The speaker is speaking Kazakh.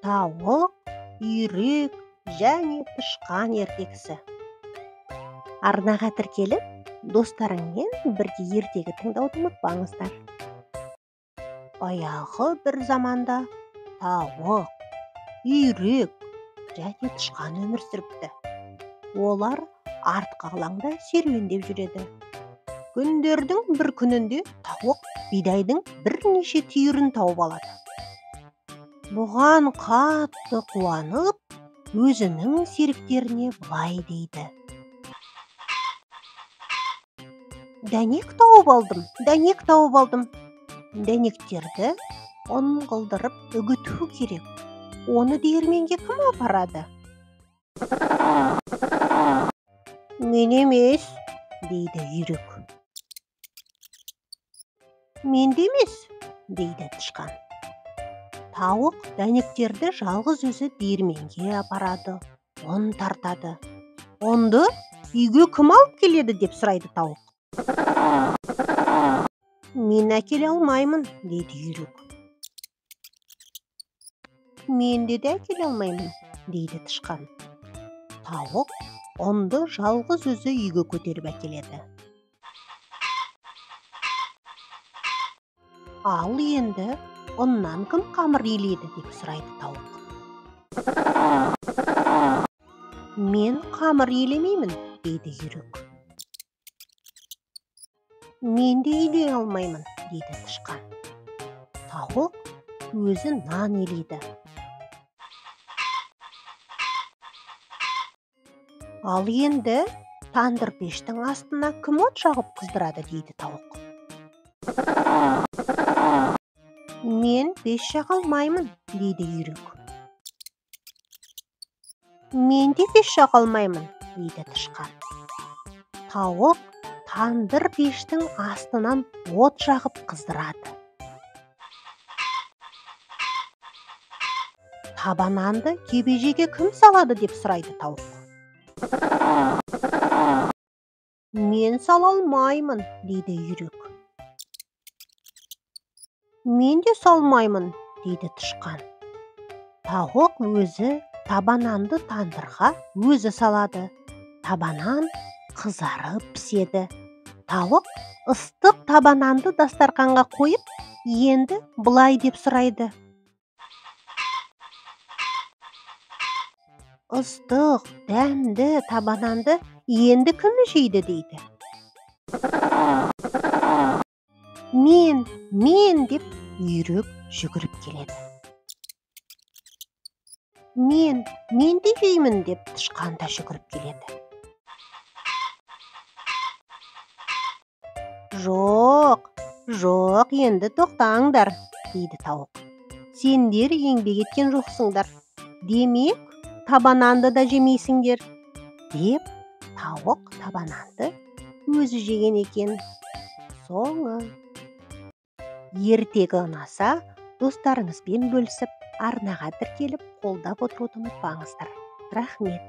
тауық, үйрек және тышқан ертегісі. Арнаға тіркеліп, достарыңмен бірге ертегі тыңдауды ұмытпаңыздар. Баяғы бір заманда тауық, үйрек және тышқан өмір сүріпті. Олар артқы алаңда серуендеп жүреді. Күндердің бір күнінде тауық бидайдың бірнеше түйірін тауып алады. Бұған қатты қуанып, өзінің серіктеріне былай дейді: «Дәнек тауып алдым. Дәнектерді ұн қылдырып үгіту керек. Оны диірменге кім апарады?» «Мен емес», дейді үйрек. «Мен де емес», дейді тышқан. Тауық дәнектерді жалғыз өзі диірменге апарады, ұн тартады. «Ұнды үйге кім алып келеді?» деп сұрайды тауық. «Мен әкеле алмаймын», дейді үйрек. «Мен де әкеле алмаймын», дейді тышқан. Тауық ұнды жалғыз өзі үйге көтеріп әкеледі. «Ал енді ұннан кім қамыр илейді?» деп сұрайды тауық. «Мен қамыр илемеймін», дейді үйрек. «Мен де илей алмаймын», дейді тышқан. Тауық өзі нан илейді. «Ал енді тандыр пештің астына кім от жағып қыздырады?» дейді тауық. «Мен пеш жаға алмаймын», дейді үйрек. «Мен де пеш жаға алмаймын», дейді тышқан. Тауық тандыр пештің астынан от жағып қыздырады. «Таба нанды кебежеге кім салады?» деп сұрайды тауық. «Мен сала алмаймын», дейді үйрек. «Мен де салмаймын», дейді тышқан. Тауық өзі таба нанды тандырға өзі салады. Таба нан қызарып піседі. Тауық ыстық таба нанды дастарханға қойып, енді былай деп сұрайды: «Ыстық, дәмді таба нанды енді кім жейді?» дейді. «Мен» деп үйрек жүгіріп келеді. «Мен де жеймін» деп тышқан да жүгіріп келеді. «Жоқ, енді тоқтаңдар», дейді тауық. «Сендер еңбек еткен жоқсыңдар. Демек, таба нанды да жемейсіңдер», деп тауық таба нанды өзі жеген екен. Соңы. Ертегі ұнаса, достарыңызбен бөлісіп, арнаға тіркеліп, қолдап отыруды ұмытпаңыздар. Рахмет.